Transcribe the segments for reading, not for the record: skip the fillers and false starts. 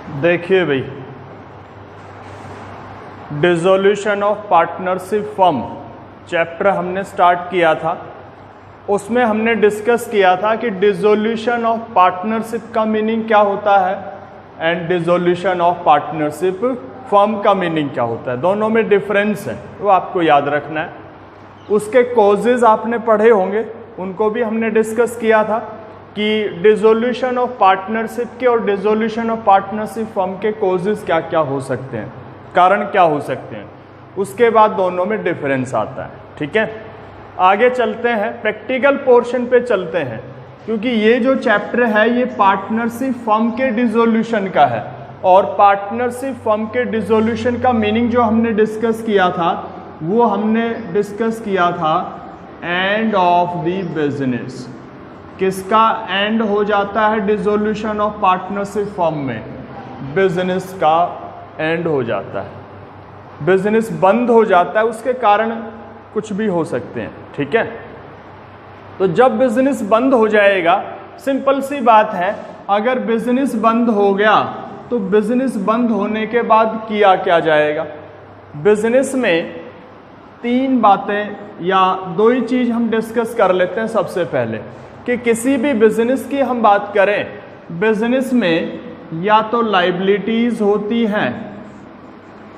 देखिए भाई, dissolution of partnership firm chapter हमने स्टार्ट किया था। उसमें हमने डिस्कस किया था कि डिसोल्यूशन ऑफ पार्टनरशिप का मीनिंग क्या होता है and dissolution of partnership firm का मीनिंग क्या होता है। दोनों में डिफरेंस है, वो आपको याद रखना है। उसके कॉजेज आपने पढ़े होंगे, उनको भी हमने डिस्कस किया था कि डिसोल्यूशन ऑफ पार्टनरशिप के और डिसोल्यूशन ऑफ पार्टनरशिप फर्म के कॉजेज क्या क्या हो सकते हैं, कारण क्या हो सकते हैं। उसके बाद दोनों में डिफरेंस आता है। ठीक है, आगे चलते हैं, प्रैक्टिकल पोर्शन पे चलते हैं, क्योंकि ये जो चैप्टर है ये पार्टनरशिप फर्म के डिसोल्यूशन का है। और पार्टनरशिप फर्म के डिसोल्यूशन का मीनिंग जो हमने डिस्कस किया था वो हमने डिस्कस किया था एंड ऑफ द बिजनेस। किसका एंड हो जाता है डिसोल्यूशन ऑफ पार्टनरशिप फर्म में? बिजनेस का एंड हो जाता है, बिजनेस बंद हो जाता है। उसके कारण कुछ भी हो सकते हैं। ठीक है, तो जब बिजनेस बंद हो जाएगा, सिंपल सी बात है, अगर बिजनेस बंद हो गया तो बिजनेस बंद होने के बाद किया क्या जाएगा। बिजनेस में तीन बातें या दो ही चीज हम डिस्कस कर लेते हैं। सबसे पहले कि किसी भी बिजनेस की हम बात करें, बिजनेस में या तो लाइबिलिटीज होती हैं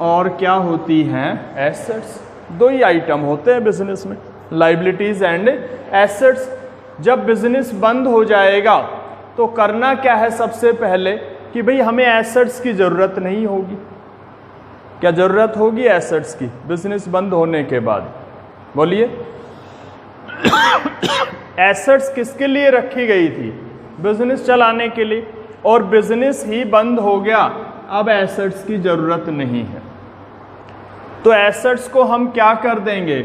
और क्या होती हैं, एसेट्स। दो ही आइटम होते हैं बिजनेस में, लाइबिलिटीज एंड एसेट्स। जब बिजनेस बंद हो जाएगा तो करना क्या है, सबसे पहले कि भाई हमें एसेट्स की जरूरत नहीं होगी। क्या जरूरत होगी एसेट्स की बिजनेस बंद होने के बाद? बोलिए। एसेट्स किसके लिए रखी गई थी? बिजनेस चलाने के लिए। और बिजनेस ही बंद हो गया, अब एसेट्स की जरूरत नहीं है, तो एसेट्स को हम क्या कर देंगे,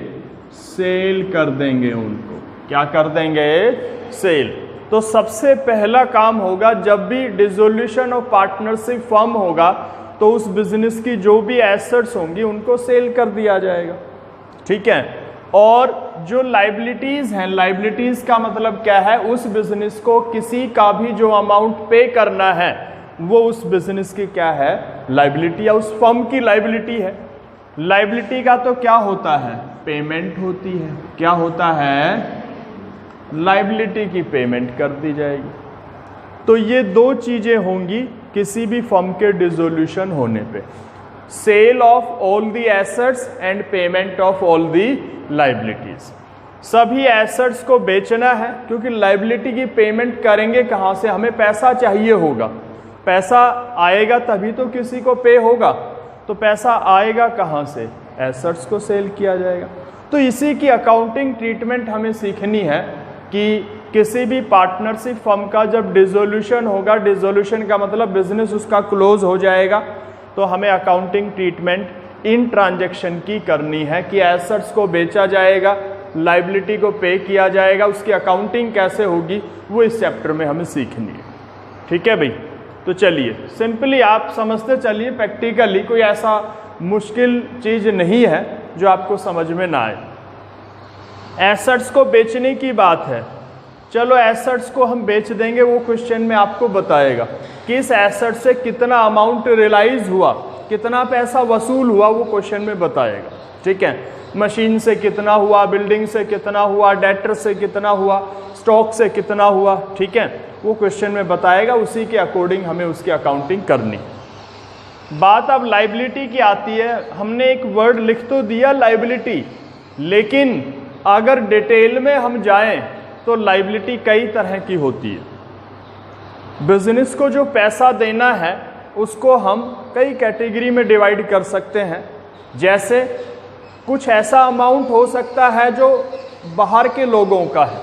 सेल कर देंगे उनको। क्या कर देंगे, सेल। तो सबसे पहला काम होगा, जब भी डिसोल्यूशन ऑफ पार्टनरशिप फर्म होगा तो उस बिजनेस की जो भी एसेट्स होंगी उनको सेल कर दिया जाएगा। ठीक है, और जो लाइबिलिटीज हैं, लाइबिलिटीज का मतलब क्या है, उस बिजनेस को किसी का भी जो अमाउंट पे करना है वो उस बिजनेस की क्या है, लाइबिलिटी, या उस फर्म की लाइबिलिटी है। लाइबिलिटी का तो क्या होता है, पेमेंट होती है। क्या होता है, लाइबिलिटी की पेमेंट कर दी जाएगी। तो ये दो चीजें होंगी किसी भी फर्म के डिसोल्यूशन होने पे, sale of all the assets and payment of all the liabilities. सभी एसेट्स को बेचना है, क्योंकि लाइबिलिटी की पेमेंट करेंगे कहाँ से, हमें पैसा चाहिए होगा। पैसा आएगा तभी तो किसी को पे होगा, तो पैसा आएगा कहाँ से, एसेट्स को सेल किया जाएगा। तो इसी की अकाउंटिंग ट्रीटमेंट हमें सीखनी है कि किसी भी पार्टनरशिप फर्म का जब डिसोल्यूशन होगा, डिसोल्यूशन का मतलब बिजनेस उसका क्लोज हो जाएगा, तो हमें अकाउंटिंग ट्रीटमेंट इन ट्रांजैक्शन की करनी है कि एसेट्स को बेचा जाएगा, लाइबिलिटी को पे किया जाएगा। उसकी अकाउंटिंग कैसे होगी वो इस चैप्टर में हमें सीखनी है। ठीक है भाई, तो चलिए सिंपली आप समझते चलिए, प्रैक्टिकली कोई ऐसा मुश्किल चीज नहीं है जो आपको समझ में ना आए। एसेट्स को बेचने की बात है, चलो एसेट्स को हम बेच देंगे, वो क्वेश्चन में आपको बताएगा कि इस एसेट से कितना अमाउंट रियलाइज हुआ, कितना पैसा वसूल हुआ, वो क्वेश्चन में बताएगा। ठीक है, मशीन से कितना हुआ, बिल्डिंग से कितना हुआ, डेटर से कितना हुआ, स्टॉक से कितना हुआ। ठीक है, वो क्वेश्चन में बताएगा, उसी के अकॉर्डिंग हमें उसकी अकाउंटिंग करनी। बात अब लाइबिलिटी की आती है। हमने एक वर्ड लिख तो दिया लाइबिलिटी, लेकिन अगर डिटेल में हम जाएं तो लाइबिलिटी कई तरह की होती है। बिजनेस को जो पैसा देना है उसको हम कई कैटेगरी में डिवाइड कर सकते हैं। जैसे कुछ ऐसा अमाउंट हो सकता है जो बाहर के लोगों का है,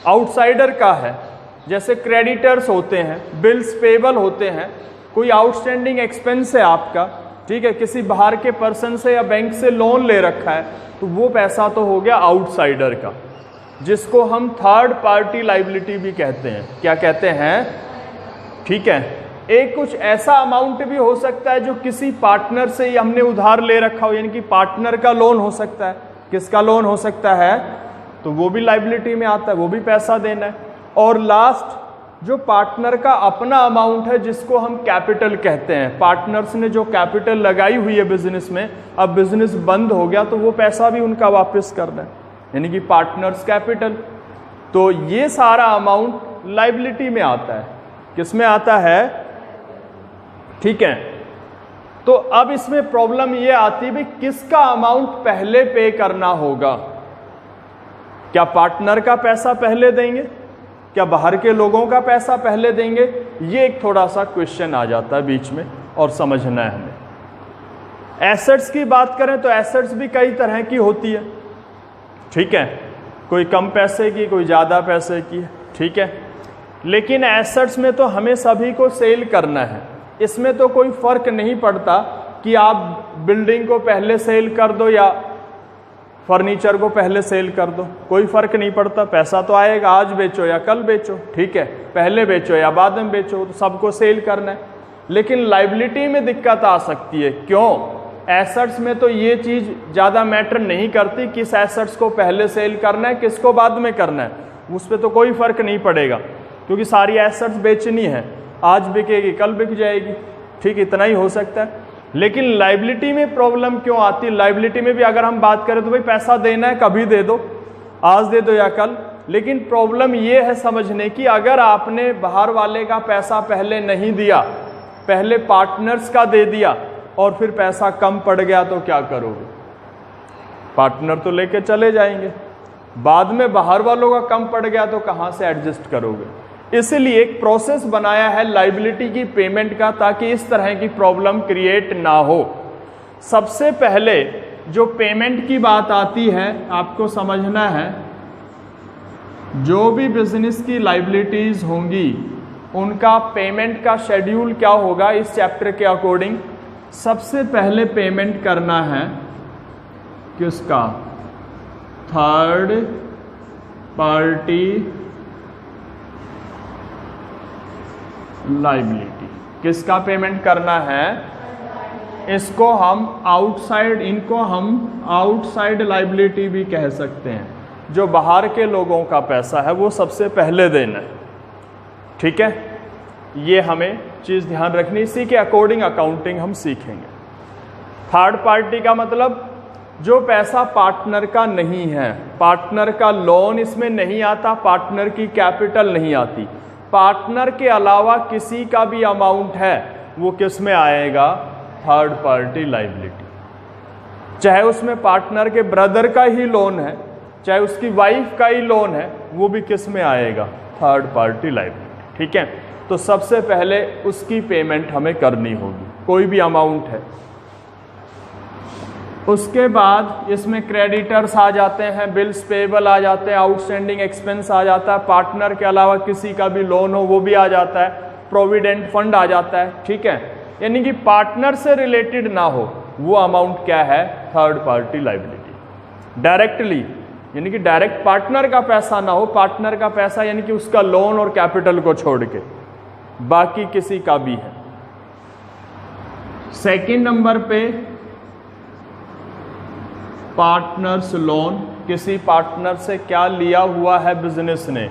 आउटसाइडर का है, जैसे क्रेडिटर्स होते हैं, बिल्स पेबल होते हैं, कोई आउटस्टैंडिंग एक्सपेंस है आपका, ठीक है, किसी बाहर के पर्सन से या बैंक से लोन ले रखा है, तो वो पैसा तो हो गया आउटसाइडर का, जिसको हम थर्ड पार्टी लाइबिलिटी भी कहते हैं। क्या कहते हैं? ठीक है, एक कुछ ऐसा अमाउंट भी हो सकता है जो किसी पार्टनर से ही हमने उधार ले रखा हो, यानी कि पार्टनर का लोन हो सकता है। किसका लोन हो सकता है? तो वो भी लाइबिलिटी में आता है, वो भी पैसा देना है। और लास्ट जो पार्टनर का अपना अमाउंट है जिसको हम कैपिटल कहते हैं। पार्टनर्स ने जो कैपिटल लगाई हुई है बिजनेस में, अब बिजनेस बंद हो गया तो वो पैसा भी उनका वापस करना है, यानी कि पार्टनर्स कैपिटल। तो ये सारा अमाउंट लायबिलिटी में आता है। किस में आता है? ठीक है। तो अब इसमें प्रॉब्लम ये आती है भाई किसका अमाउंट पहले पे करना होगा। क्या पार्टनर का पैसा पहले देंगे, क्या बाहर के लोगों का पैसा पहले देंगे? ये एक थोड़ा सा क्वेश्चन आ जाता है बीच में और समझना है हमें। एसेट्स की बात करें तो एसेट्स भी कई तरह की होती है, ठीक है, कोई कम पैसे की, कोई ज़्यादा पैसे की, ठीक है। लेकिन एसेट्स में तो हमें सभी को सेल करना है, इसमें तो कोई फर्क नहीं पड़ता कि आप बिल्डिंग को पहले सेल कर दो या फर्नीचर को पहले सेल कर दो, कोई फर्क नहीं पड़ता। पैसा तो आएगा, आज बेचो या कल बेचो, ठीक है, पहले बेचो या बाद में बेचो, तो सबको सेल करना है। लेकिन लायबिलिटी में दिक्कत आ सकती है। क्यों? एसेट्स में तो ये चीज़ ज़्यादा मैटर नहीं करती किस एसेट्स को पहले सेल करना है, किसको बाद में करना है, उस पर तो कोई फर्क नहीं पड़ेगा, क्योंकि सारी एसेट्स बेचनी है, आज बिकेगी कल बिक जाएगी, ठीक, इतना ही हो सकता है। लेकिन लायबिलिटी में प्रॉब्लम क्यों आती है? लायबिलिटी में भी अगर हम बात करें तो भाई पैसा देना है, कभी दे दो, आज दे दो या कल। लेकिन प्रॉब्लम ये है समझने की, अगर आपने बाहर वाले का पैसा पहले नहीं दिया, पहले पार्टनर्स का दे दिया और फिर पैसा कम पड़ गया तो क्या करोगे? पार्टनर तो लेके चले जाएंगे, बाद में बाहर वालों का कम पड़ गया तो कहाँ से एडजस्ट करोगे? इसलिए एक प्रोसेस बनाया है लायबिलिटी की पेमेंट का, ताकि इस तरह की प्रॉब्लम क्रिएट ना हो। सबसे पहले जो पेमेंट की बात आती है, आपको समझना है, जो भी बिजनेस की लायबिलिटीज होंगी उनका पेमेंट का शेड्यूल क्या होगा इस चैप्टर के अकॉर्डिंग। सबसे पहले पेमेंट करना है किसका? Third party liability. किसका पेमेंट करना है? इसको हम आउटसाइड, इनको हम आउटसाइड लायबिलिटी भी कह सकते हैं। जो बाहर के लोगों का पैसा है वो सबसे पहले देना है, ठीक है। ये हमें चीज़ ध्यान रखनी, इसी के अकॉर्डिंग अकाउंटिंग हम सीखेंगे। थर्ड पार्टी का मतलब जो पैसा पार्टनर का नहीं है, पार्टनर का लोन इसमें नहीं आता, पार्टनर की कैपिटल नहीं आती, पार्टनर के अलावा किसी का भी अमाउंट है वो किस में आएगा? Third party liability. चाहे उसमें पार्टनर के ब्रदर का ही लोन है, चाहे उसकी वाइफ का ही लोन है, वो भी किस में आएगा? थर्ड पार्टी लायबिलिटी, ठीक है। तो सबसे पहले उसकी पेमेंट हमें करनी होगी, कोई भी अमाउंट है। उसके बाद इसमें क्रेडिटर्स आ जाते हैं, बिल्स पेबल आ जाते हैं, आउटस्टैंडिंग एक्सपेंस आ जाता है, पार्टनर के अलावा किसी का भी लोन हो वो भी आ जाता है, प्रोविडेंट फंड आ जाता है, ठीक है। यानी कि पार्टनर से रिलेटेड ना हो वो अमाउंट क्या है? Third party liability. डायरेक्टली यानी कि डायरेक्ट पार्टनर का पैसा ना हो, पार्टनर का पैसा यानी कि उसका लोन और कैपिटल को छोड़ के बाकी किसी का भी है। सेकंड नंबर पे पार्टनर्स लोन, किसी पार्टनर से क्या लिया हुआ है बिजनेस ने,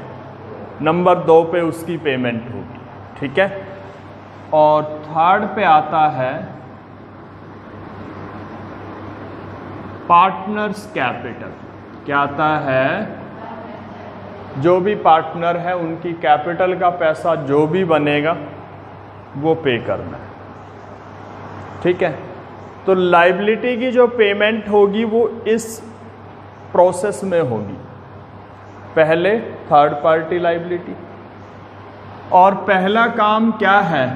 नंबर 2 पे उसकी पेमेंट होगी, ठीक है। और थर्ड पे आता है पार्टनर्स कैपिटल। क्या आता है? जो भी पार्टनर है उनकी कैपिटल का पैसा जो भी बनेगा वो पे करना है, ठीक है। तो लायबिलिटी की जो पेमेंट होगी वो इस प्रोसेस में होगी। पहले थर्ड पार्टी लायबिलिटी, और पहला काम क्या है?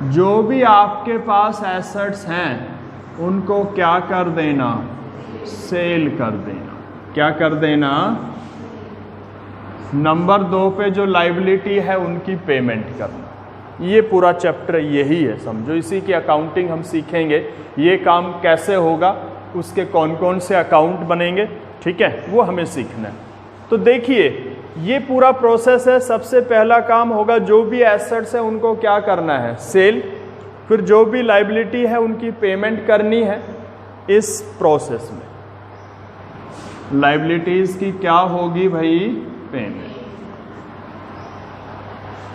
जो भी आपके पास एसेट्स हैं उनको क्या कर देना? सेल कर देना। क्या कर देना? नंबर 2 पे जो लायबिलिटी है उनकी पेमेंट करना। ये पूरा चैप्टर यही है, समझो, इसी की अकाउंटिंग हम सीखेंगे। ये काम कैसे होगा, उसके कौन कौन से अकाउंट बनेंगे, ठीक है, वो हमें सीखना है। तो देखिए ये पूरा प्रोसेस है। सबसे पहला काम होगा जो भी एसेट्स है उनको क्या करना है? सेल। फिर जो भी लायबिलिटी है उनकी पेमेंट करनी है। इस प्रोसेस में लायबिलिटीज की क्या होगी भाई? पेमेंट।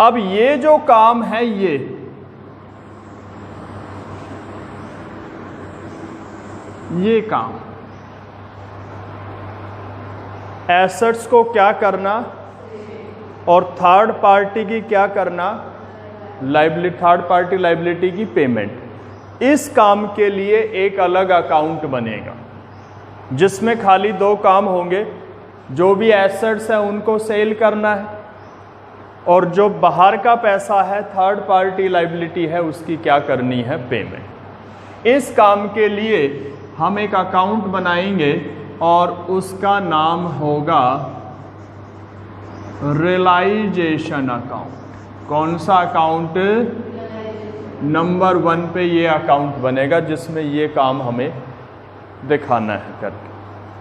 अब ये जो काम है ये काम एसेट्स को क्या करना और थर्ड पार्टी की क्या करना, थर्ड पार्टी लायबिलिटी की पेमेंट। इस काम के लिए एक अलग अकाउंट बनेगा जिसमें खाली दो काम होंगे, जो भी एसेट्स हैं उनको सेल करना है और जो बाहर का पैसा है थर्ड पार्टी लायबिलिटी है उसकी क्या करनी है, पेमेंट। इस काम के लिए हम एक अकाउंट बनाएंगे और उसका नाम होगा रियलाइजेशन अकाउंट। कौन सा अकाउंट? नंबर 1 पे ये अकाउंट बनेगा जिसमें ये काम हमें दिखाना है करके,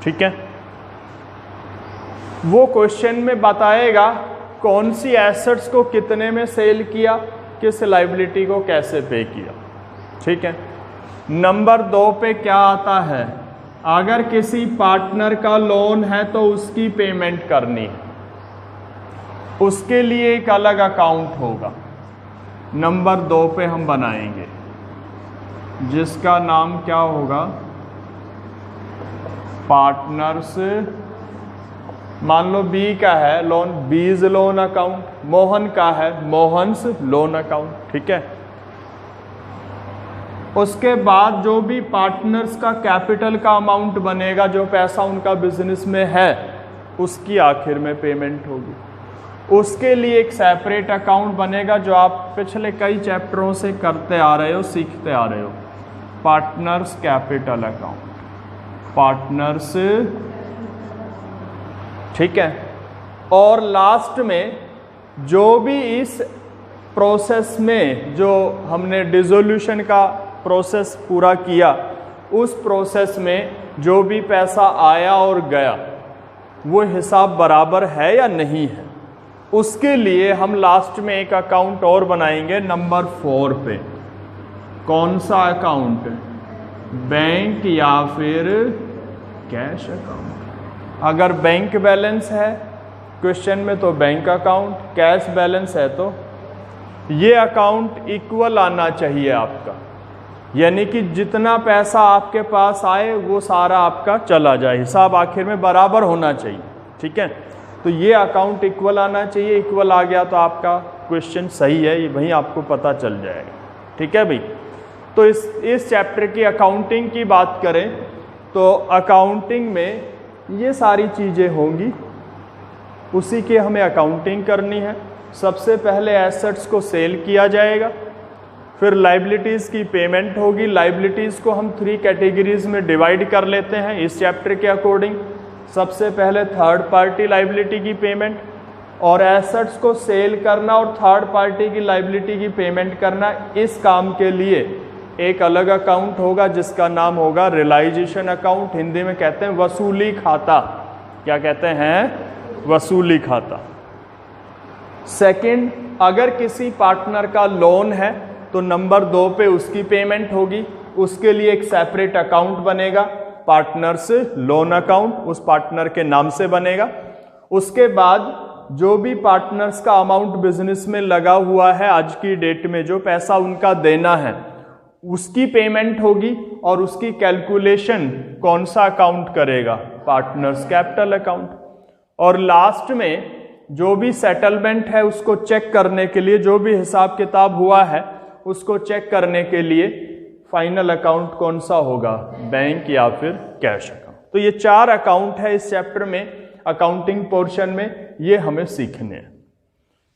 ठीक है। वो क्वेश्चन में बताएगा कौन सी एसेट्स को कितने में सेल किया, किस लायबिलिटी को कैसे पे किया, ठीक है। नंबर 2 पे क्या आता है, अगर किसी पार्टनर का लोन है तो उसकी पेमेंट करनी है, उसके लिए एक अलग अकाउंट होगा। नंबर 2 पे हम बनाएंगे जिसका नाम क्या होगा, पार्टनर्स। मान लो बी का है लोन, बीज लोन अकाउंट, मोहन का है मोहन्स लोन अकाउंट, ठीक है। उसके बाद जो भी पार्टनर्स का कैपिटल का अमाउंट बनेगा, जो पैसा उनका बिजनेस में है, उसकी आखिर में पेमेंट होगी। उसके लिए एक सेपरेट अकाउंट बनेगा जो आप पिछले कई चैप्टरों से करते आ रहे हो, सीखते आ रहे हो, पार्टनर्स कैपिटल अकाउंट, पार्टनर्स, ठीक है। और लास्ट में जो भी इस प्रोसेस में जो हमने डिसोल्यूशन का प्रोसेस पूरा किया, उस प्रोसेस में जो भी पैसा आया और गया वो हिसाब बराबर है या नहीं है, उसके लिए हम लास्ट में एक अकाउंट और बनाएंगे नंबर 4 पे। कौन सा अकाउंट? बैंक या फिर कैश अकाउंट। अगर बैंक बैलेंस है क्वेश्चन में तो बैंक अकाउंट, कैश बैलेंस है तो ये अकाउंट इक्वल आना चाहिए आपका, यानी कि जितना पैसा आपके पास आए वो सारा आपका चला जाए, हिसाब आखिर में बराबर होना चाहिए, ठीक है। तो ये अकाउंट इक्वल आना चाहिए, इक्वल आ गया तो आपका क्वेश्चन सही है, ये वहीं आपको पता चल जाएगा, ठीक है भाई। तो इस चैप्टर की अकाउंटिंग की बात करें तो अकाउंटिंग में ये सारी चीज़ें होंगी, उसी की हमें अकाउंटिंग करनी है। सबसे पहले एसेट्स को सेल किया जाएगा, फिर लायबिलिटीज़ की पेमेंट होगी। लायबिलिटीज़ को हम 3 कैटेगरीज में डिवाइड कर लेते हैं इस चैप्टर के अकॉर्डिंग। सबसे पहले थर्ड पार्टी लायबिलिटी की पेमेंट, और एसेट्स को सेल करना और थर्ड पार्टी की लायबिलिटी की पेमेंट करना, इस काम के लिए एक अलग अकाउंट होगा जिसका नाम होगा रियलाइजेशन अकाउंट। हिंदी में कहते हैं वसूली खाता। क्या कहते हैं? वसूली खाता। सेकंड, अगर किसी पार्टनर का लोन है तो नंबर 2 पे उसकी पेमेंट होगी, उसके लिए एक सेपरेट अकाउंट बनेगा, पार्टनर्स लोन अकाउंट, उस पार्टनर के नाम से बनेगा। उसके बाद जो भी पार्टनर्स का अमाउंट बिजनेस में लगा हुआ है आज की डेट में, जो पैसा उनका देना है, उसकी पेमेंट होगी, और उसकी कैलकुलेशन कौन सा अकाउंट करेगा? Partners capital account. और लास्ट में जो भी सेटलमेंट है उसको चेक करने के लिए, जो भी हिसाब किताब हुआ है उसको चेक करने के लिए फाइनल अकाउंट कौन सा होगा? बैंक या फिर कैश अकाउंट। तो ये 4 अकाउंट है इस चैप्टर में, अकाउंटिंग पोर्शन में, ये हमें सीखने हैं।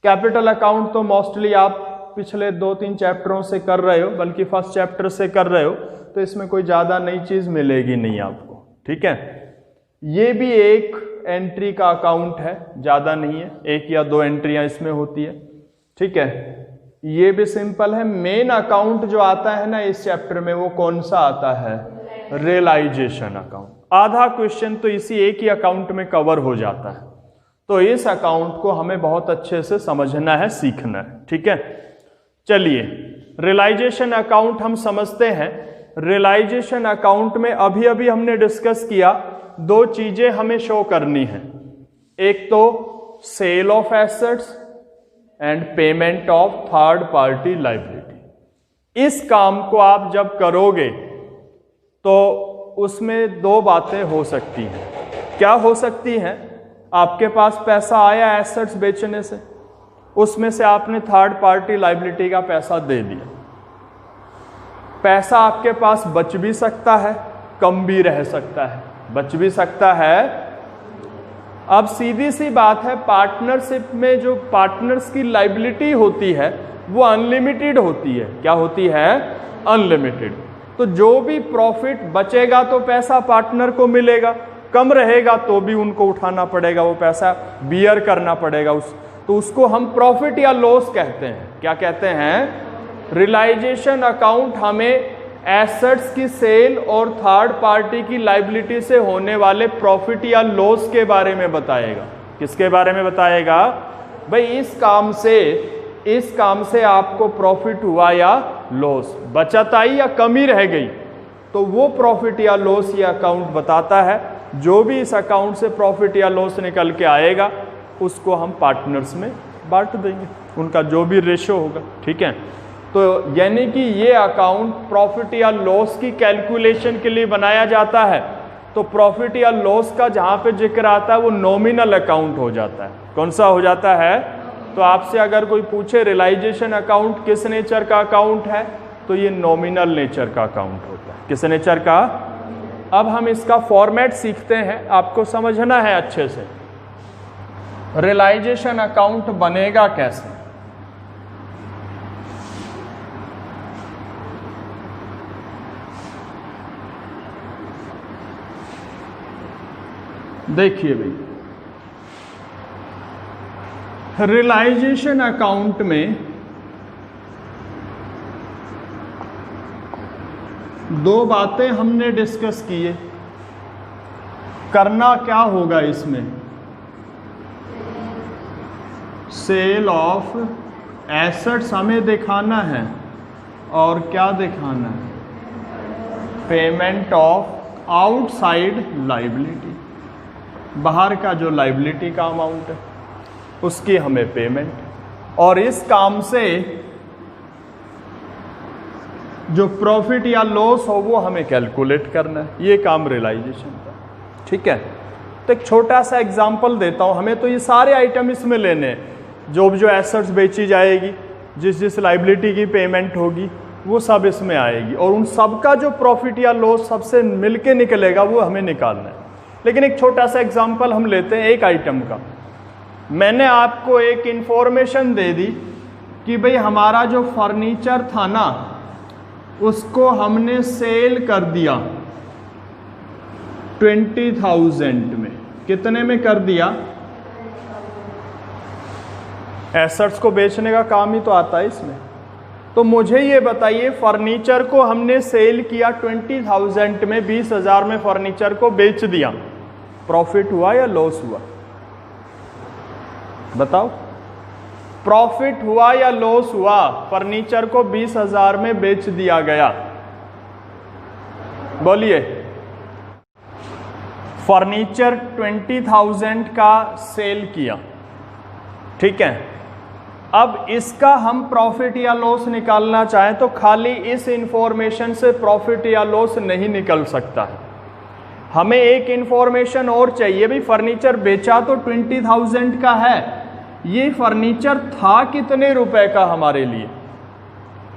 कैपिटल अकाउंट तो मोस्टली आप पिछले 2-3 चैप्टरों से कर रहे हो, बल्कि फर्स्ट चैप्टर से कर रहे हो, तो इसमें कोई ज़्यादा नई चीज़ मिलेगी नहीं आपको, ठीक है। ये भी एक एंट्री का अकाउंट है, ज़्यादा नहीं है, 1 या 2 एंट्रियाँ इसमें होती है, ठीक है। ये भी सिंपल है। मेन अकाउंट जो आता है ना इस चैप्टर में, वो कौन सा आता है? Realisation account. आधा क्वेश्चन तो इसी एक ही अकाउंट में कवर हो जाता है, तो इस अकाउंट को हमें बहुत अच्छे से समझना है, सीखना है, ठीक है। चलिए, रियलाइजेशन अकाउंट हम समझते हैं। रियलाइजेशन अकाउंट में अभी अभी हमने डिस्कस किया, 2 चीजें हमें शो करनी है। एक तो sale of assets, and payment of third party liability. इस काम को आप जब करोगे तो उसमें दो बातें हो सकती हैं। क्या हो सकती हैं? आपके पास पैसा आया एसेट्स बेचने से, उसमें से आपने थर्ड पार्टी लायबिलिटी का पैसा दे दिया। पैसा आपके पास बच भी सकता है, कम भी रह सकता है, बच भी सकता है। अब सीधी सी बात है, पार्टनरशिप में जो पार्टनर्स की लायबिलिटी होती है वो अनलिमिटेड होती है। क्या होती है? अनलिमिटेड। तो जो भी प्रॉफिट बचेगा तो पैसा पार्टनर को मिलेगा, कम रहेगा तो भी उनको उठाना पड़ेगा, वो पैसा बियर करना पड़ेगा। तो उसको हम प्रॉफिट या लॉस कहते हैं। क्या कहते हैं? रियलाइजेशन अकाउंट हमें एसेट्स की सेल और थर्ड पार्टी की लायबिलिटी से होने वाले प्रॉफिट या लॉस के बारे में बताएगा। किसके बारे में बताएगा? भाई इस काम से आपको प्रॉफिट हुआ या लॉस, बचत आई या कमी रह गई, तो वो प्रॉफिट या लॉस ये अकाउंट बताता है। जो भी इस अकाउंट से प्रॉफिट या लॉस निकल के आएगा उसको हम पार्टनर्स में बांट देंगे, उनका जो भी रेशो होगा। ठीक है, तो यानी कि ये अकाउंट प्रॉफिट या लॉस की कैलकुलेशन के लिए बनाया जाता है। तो प्रॉफिट या लॉस का जहाँ पे जिक्र आता है वो नॉमिनल अकाउंट हो जाता है। कौन सा हो जाता है? तो आपसे अगर कोई पूछे रियलाइजेशन अकाउंट किस नेचर का अकाउंट है, तो ये नॉमिनल नेचर का अकाउंट होता है। किस नेचर का? अब हम इसका फॉर्मेट सीखते हैं, आपको समझना है अच्छे से। रियलाइजेशन अकाउंट बनेगा कैसे? देखिए भाई, रियलाइजेशन अकाउंट में दो बातें हमने डिस्कस की है। करना क्या होगा इसमें? सेल ऑफ एसेट्स हमें दिखाना है, और क्या दिखाना है? पेमेंट ऑफ आउटसाइड लायबिलिटी, बाहर का जो लायबिलिटी का अमाउंट है उसकी हमें पेमेंट। और इस काम से जो प्रॉफिट या लॉस हो वो हमें कैलकुलेट करना है। ये काम रियलाइजेशन का। ठीक है, तो एक छोटा सा एग्जांपल देता हूं। हमें तो ये सारे आइटम इसमें लेने हैं, जो एसेट्स बेची जाएगी, जिस लायबिलिटी की पेमेंट होगी, वो सब इसमें आएगी, और उन सब का जो प्रॉफिट या लॉस सबसे मिलके निकलेगा वो हमें निकालना है। लेकिन एक छोटा सा एग्जांपल हम लेते हैं एक आइटम का। मैंने आपको एक इंफॉर्मेशन दे दी कि भाई हमारा जो फर्नीचर था ना, उसको हमने सेल कर दिया 20,000 में। कितने में कर दिया? एसेट्स को बेचने का काम ही तो आता है इसमें। तो मुझे ये बताइए, फर्नीचर को हमने सेल किया 20,000 में, 20,000 में फर्नीचर को बेच दिया, प्रॉफिट हुआ या लॉस हुआ? बताओ, प्रॉफिट हुआ या लॉस हुआ? फर्नीचर को 20,000 में बेच दिया गया, बोलिए। फर्नीचर 20,000 का सेल किया, ठीक है। अब इसका हम प्रॉफिट या लॉस निकालना चाहें तो खाली इस इंफॉर्मेशन से प्रॉफिट या लॉस नहीं निकल सकता है। हमें एक इंफॉर्मेशन और चाहिए। भाई फर्नीचर बेचा तो 20,000 का है, ये फर्नीचर था कितने रुपए का हमारे लिए,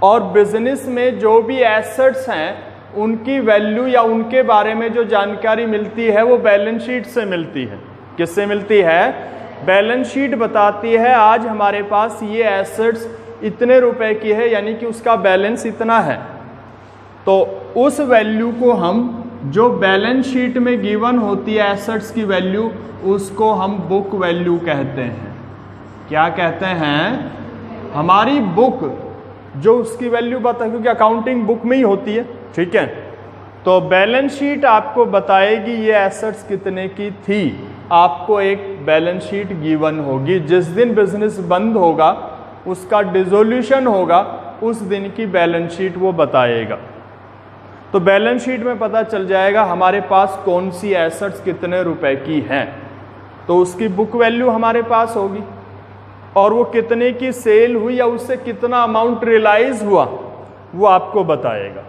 और बिजनेस में जो भी एसेट्स हैं उनकी वैल्यू या उनके बारे में जो जानकारी मिलती है वो बैलेंस शीट से मिलती है। किससे मिलती है? बैलेंस शीट बताती है आज हमारे पास ये एसेट्स इतने रुपए की है, यानी कि उसका बैलेंस इतना है। तो उस वैल्यू को हम, जो बैलेंस शीट में गिवन होती है एसेट्स की वैल्यू, उसको हम बुक वैल्यू कहते हैं। क्या कहते हैं? हमारी बुक जो उसकी वैल्यू बता, क्योंकि अकाउंटिंग बुक में ही होती है, ठीक है। तो बैलेंस शीट आपको बताएगी ये एसेट्स कितने की थी। आपको एक बैलेंस शीट गिवन होगी, जिस दिन बिजनेस बंद होगा, उसका डिसोल्यूशन होगा, उस दिन की बैलेंस शीट वो बताएगा। तो बैलेंस शीट में पता चल जाएगा हमारे पास कौन सी एसेट्स कितने रुपए की हैं, तो उसकी बुक वैल्यू हमारे पास होगी। और वो कितने की सेल हुई या उससे कितना अमाउंट रियलाइज हुआ वो आपको बताएगा।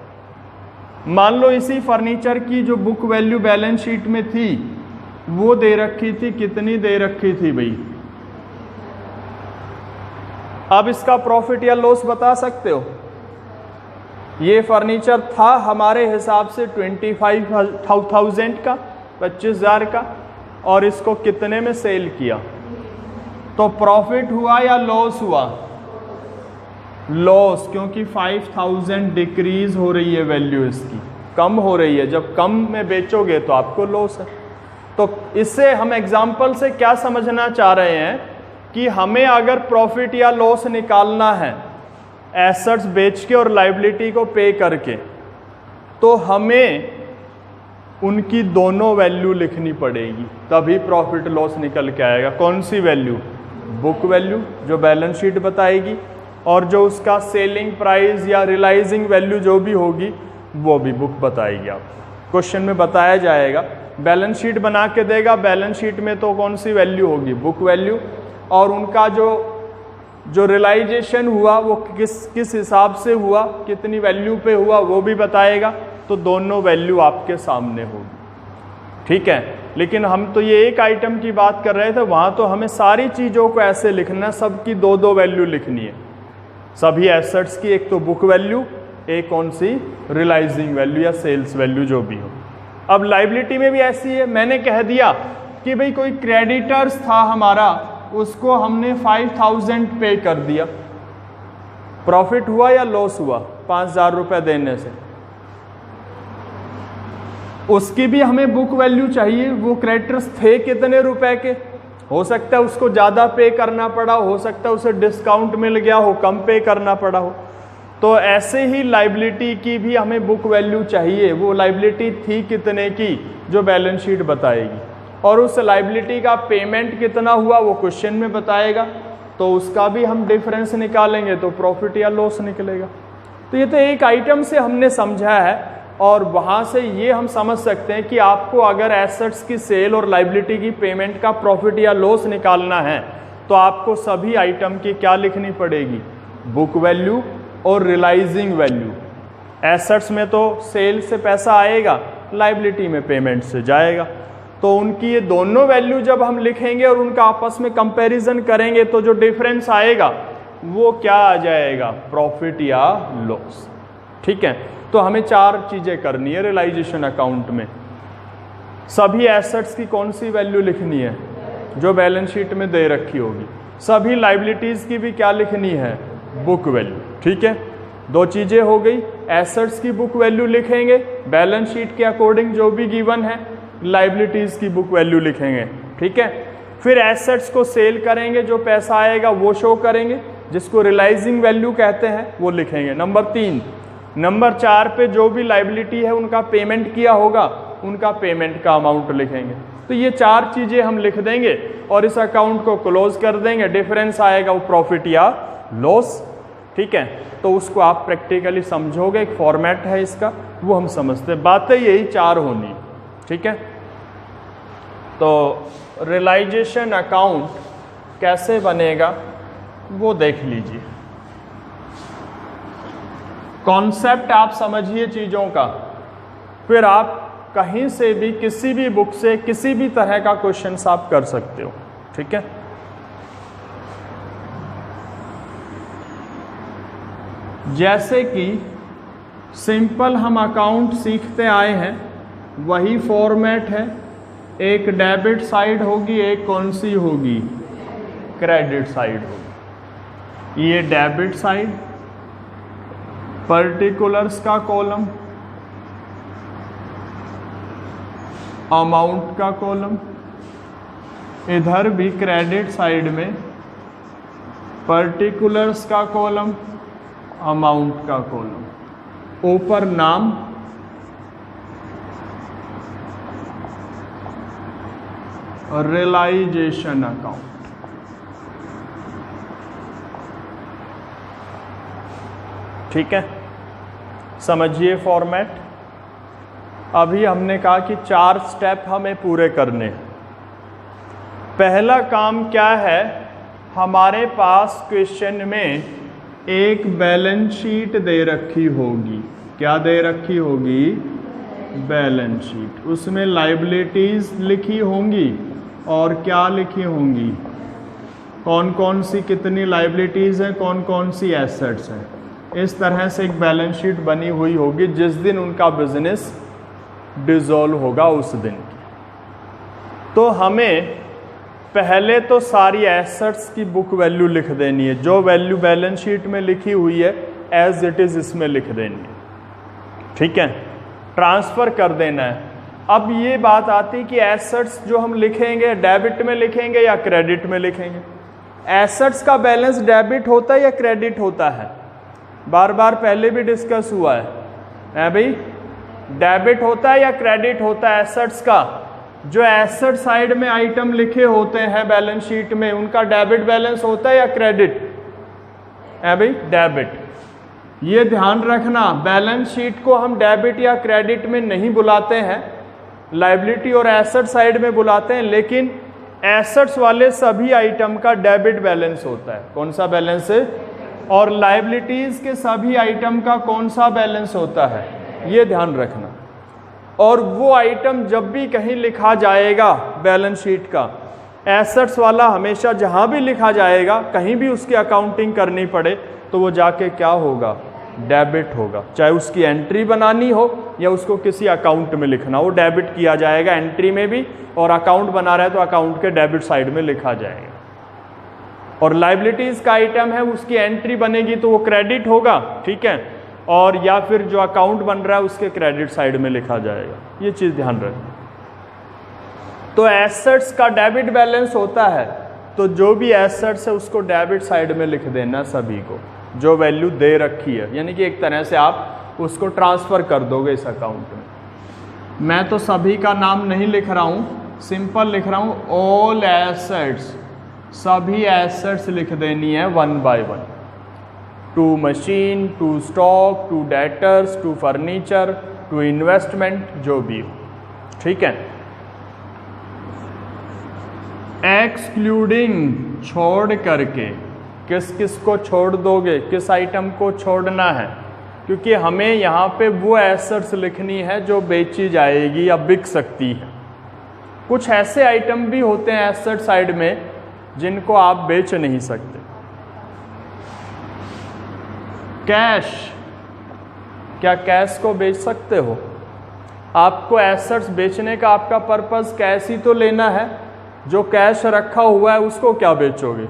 मान लो इसी फर्नीचर की जो बुक वैल्यू बैलेंस शीट में थी वो दे रखी थी, कितनी दे रखी थी भाई? अब इसका प्रॉफिट या लॉस बता सकते हो? ये फर्नीचर था हमारे हिसाब से 25,000 का, 25,000 का, और इसको कितने में सेल किया? तो प्रॉफिट हुआ या लॉस हुआ? लॉस, क्योंकि 5,000 डिक्रीज हो रही है वैल्यू, इसकी कम हो रही है। जब कम में बेचोगे तो आपको लॉस है। तो इससे हम एग्जाम्पल से क्या समझना चाह रहे हैं कि हमें अगर प्रॉफिट या लॉस निकालना है एसेट्स बेच के और लायबिलिटी को पे करके, तो हमें उनकी दोनों वैल्यू लिखनी पड़ेगी, तभी प्रॉफिट लॉस निकल के आएगा। कौन सी वैल्यू? बुक वैल्यू जो बैलेंस शीट बताएगी, और जो उसका सेलिंग प्राइस या रियलाइजिंग वैल्यू जो भी होगी वो भी बुक बताएगी। आपको क्वेश्चन में बताया जाएगा, बैलेंस शीट बना के देगा, बैलेंस शीट में तो कौन सी वैल्यू होगी? बुक वैल्यू, और उनका जो रियलाइजेशन हुआ वो किस हिसाब से हुआ, कितनी वैल्यू पे हुआ वो भी बताएगा। तो दोनों वैल्यू आपके सामने होगी, ठीक है। लेकिन हम तो ये एक आइटम की बात कर रहे थे, वहाँ तो हमें सारी चीज़ों को ऐसे लिखना, सबकी दो दो वैल्यू लिखनी है, सभी एसेट्स की। एक तो बुक वैल्यू, एक कौन सी? रियलाइजिंग वैल्यू या सेल्स वैल्यू जो भी हो। अब लायबिलिटी में भी ऐसी है। मैंने कह दिया कि भाई कोई क्रेडिटर्स था हमारा, उसको हमने 5,000 पे कर दिया, प्रॉफिट हुआ या लॉस हुआ? 5,000 रुपये देने से। उसकी भी हमें बुक वैल्यू चाहिए, वो क्रेडिटर्स थे कितने रुपए के। हो सकता है उसको ज़्यादा पे करना पड़ा, हो सकता है उसे डिस्काउंट मिल गया हो, कम पे करना पड़ा हो। तो ऐसे ही लायबिलिटी की भी हमें बुक वैल्यू चाहिए, वो लायबिलिटी थी कितने की जो बैलेंस शीट बताएगी, और उस लायबिलिटी का पेमेंट कितना हुआ वो क्वेश्चन में बताएगा। तो उसका भी हम डिफरेंस निकालेंगे तो प्रॉफिट या लॉस निकलेगा। तो ये तो एक आइटम से हमने समझा है, और वहाँ से ये हम समझ सकते हैं कि आपको अगर एसेट्स की सेल और लायबिलिटी की पेमेंट का प्रॉफिट या लॉस निकालना है तो आपको सभी आइटम की क्या लिखनी पड़ेगी? बुक वैल्यू और रियलाइजिंग वैल्यू। एसेट्स में तो सेल से पैसा आएगा, लायबिलिटी में पेमेंट से जाएगा। तो उनकी ये दोनों वैल्यू जब हम लिखेंगे और उनका आपस में कंपैरिजन करेंगे तो जो डिफरेंस आएगा वो क्या आ जाएगा? प्रॉफिट या लॉस, ठीक है। तो हमें चार चीज़ें करनी है रियलाइजेशन अकाउंट में। सभी एसेट्स की कौन सी वैल्यू लिखनी है? जो बैलेंस शीट में दे रखी होगी। सभी लायबिलिटीज़ की भी क्या लिखनी है? बुक वैल्यू, ठीक है। दो चीज़ें हो गई, एसेट्स की बुक वैल्यू लिखेंगे बैलेंस शीट के अकॉर्डिंग जो भी गिवन है, लायबिलिटीज़ की बुक वैल्यू लिखेंगे, ठीक है। फिर एसेट्स को सेल करेंगे, जो पैसा आएगा वो शो करेंगे, जिसको रियलाइजिंग वैल्यू कहते हैं वो लिखेंगे। नंबर 3। नंबर 4 पे जो भी लायबिलिटी है उनका पेमेंट किया होगा, उनका पेमेंट का अमाउंट लिखेंगे। तो ये चार चीज़ें हम लिख देंगे और इस अकाउंट को क्लोज कर देंगे। डिफरेंस आएगा वो प्रॉफिट या लॉस, ठीक है। तो उसको आप प्रैक्टिकली समझोगे, एक फॉर्मेट है इसका, वो हम समझते हैं। बातें यही चार होनी, ठीक है। तो रियलाइजेशन अकाउंट कैसे बनेगा वो देख लीजिए। कॉन्सेप्ट आप समझिए चीज़ों का, फिर आप कहीं से भी किसी भी बुक से किसी भी तरह का क्वेश्चन आप कर सकते हो, ठीक है। जैसे कि सिंपल हम अकाउंट सीखते आए हैं, वही फॉर्मेट है। एक डेबिट साइड होगी, एक कौन सी होगी? क्रेडिट साइड होगी। ये डेबिट साइड, पर्टिकुलर्स का कॉलम, अमाउंट का कॉलम। इधर भी क्रेडिट साइड में पर्टिकुलर्स का कॉलम, अमाउंट का कॉलम। ऊपर नाम, रियलाइजेशन अकाउंट, ठीक है। समझिए फॉर्मेट। अभी हमने कहा कि 4 स्टेप हमें पूरे करने हैं। पहला काम क्या है? हमारे पास क्वेश्चन में एक बैलेंस शीट दे रखी होगी। क्या दे रखी होगी? Balance sheet. उसमें लायबिलिटीज लिखी होंगी और क्या लिखी होंगी? कौन कौन सी कितनी लायबिलिटीज हैं, कौन कौन सी एसेट्स हैं। इस तरह से एक बैलेंस शीट बनी हुई होगी जिस दिन उनका बिजनेस डिसॉल्व होगा उस दिन की। तो हमें पहले तो सारी एसेट्स की बुक वैल्यू लिख देनी है। जो वैल्यू बैलेंस शीट में लिखी हुई है एज इट इज इसमें लिख देनी है। ठीक है, ट्रांसफर कर देना है। अब ये बात आती कि एसेट्स जो हम लिखेंगे डेबिट में लिखेंगे या क्रेडिट में लिखेंगे। एसेट्स का बैलेंस डेबिट होता है या क्रेडिट होता है? बार बार पहले भी डिस्कस हुआ है भाई, डेबिट होता है या क्रेडिट होता है एसेट्स का? जो एसेट साइड में आइटम लिखे होते हैं बैलेंस शीट में उनका डेबिट बैलेंस होता है या क्रेडिट? है भाई, डेबिट। ये ध्यान रखना, बैलेंस शीट को हम डेबिट या क्रेडिट में नहीं बुलाते हैं, लायबिलिटी और एसेट साइड में बुलाते हैं। लेकिन एसेट्स वाले सभी आइटम का डेबिट बैलेंस होता है। कौन सा बैलेंस है? और लायबिलिटीज के सभी आइटम का कौन सा बैलेंस होता है, ये ध्यान रखना। और वो आइटम जब भी कहीं लिखा जाएगा बैलेंस शीट का, एसेट्स वाला हमेशा जहां भी लिखा जाएगा, कहीं भी उसकी अकाउंटिंग करनी पड़े तो वो जाके क्या होगा? डेबिट होगा। चाहे उसकी एंट्री बनानी हो या उसको किसी अकाउंट में लिखना हो, डेबिट किया जाएगा एंट्री में भी, और अकाउंट बना रहा है तो अकाउंट के डेबिट साइड में लिखा जाएगा। और लायबिलिटीज का आइटम है उसकी एंट्री बनेगी तो वो क्रेडिट होगा। ठीक है, और या फिर जो अकाउंट बन रहा है उसके क्रेडिट साइड में लिखा जाएगा। ये चीज ध्यान रखना। तो एसेट्स का डेबिट बैलेंस होता है, तो जो भी एसेट्स है उसको डेबिट साइड में लिख देना सभी को, जो वैल्यू दे रखी है। यानी कि एक तरह से आप उसको ट्रांसफर कर दोगे इस अकाउंट में। मैं तो सभी का नाम नहीं लिख रहा हूँ, सिंपल लिख रहा हूँ ऑल एसेट्स। सभी एसेट्स लिख देनी है 1 by 1, to machine, to stock, to debtors, to furniture, to investment, जो भी हो। ठीक है, एक्सक्लूडिंग, छोड़ करके। किस किस को छोड़ दोगे, किस आइटम को छोड़ना है? क्योंकि हमें यहाँ पे वो एसेट्स लिखनी है जो बेची जाएगी या बिक सकती है। कुछ ऐसे आइटम भी होते हैं एसेट साइड में जिनको आप बेच नहीं सकते। कैश, क्या कैश को बेच सकते हो? आपको एसेट्स बेचने का आपका पर्पस कैश ही तो लेना है। जो कैश रखा हुआ है उसको क्या बेचोगे?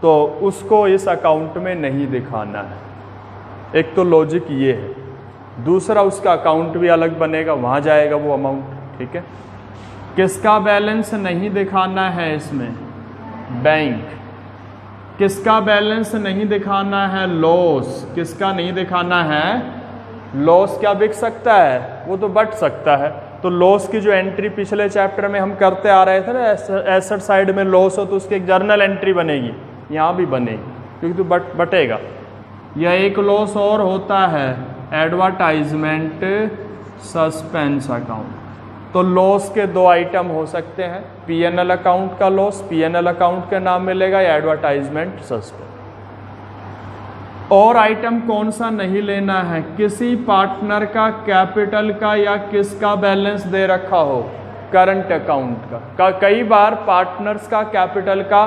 तो उसको इस अकाउंट में नहीं दिखाना है। एक तो लॉजिक ये है। दूसरा, उसका अकाउंट भी अलग बनेगा, वहाँ जाएगा वो अमाउंट। ठीक है, किसका बैलेंस नहीं दिखाना है इसमें? बैंक। किसका बैलेंस नहीं दिखाना है? लॉस। किसका नहीं दिखाना है? लॉस। क्या बिक सकता है? वो तो बट सकता है। तो लॉस की जो एंट्री पिछले चैप्टर में हम करते आ रहे थे ना, एसेट साइड में लॉस हो तो उसकी एक जर्नल एंट्री बनेगी, यहाँ भी बनेगी क्योंकि तो बटेगा। यह एक लॉस और होता है, एडवर्टाइजमेंट सस्पेंस अकाउंट। तो लॉस के 2 आइटम हो सकते हैं, पीएनएल अकाउंट का लॉस, पीएनएल अकाउंट के नाम मिलेगा, या एडवर्टाइजमेंट सस्पेंस। और आइटम कौन सा नहीं लेना है? किसी पार्टनर का कैपिटल का या किसका बैलेंस दे रखा हो, करंट अकाउंट का। कई बार पार्टनर्स का कैपिटल का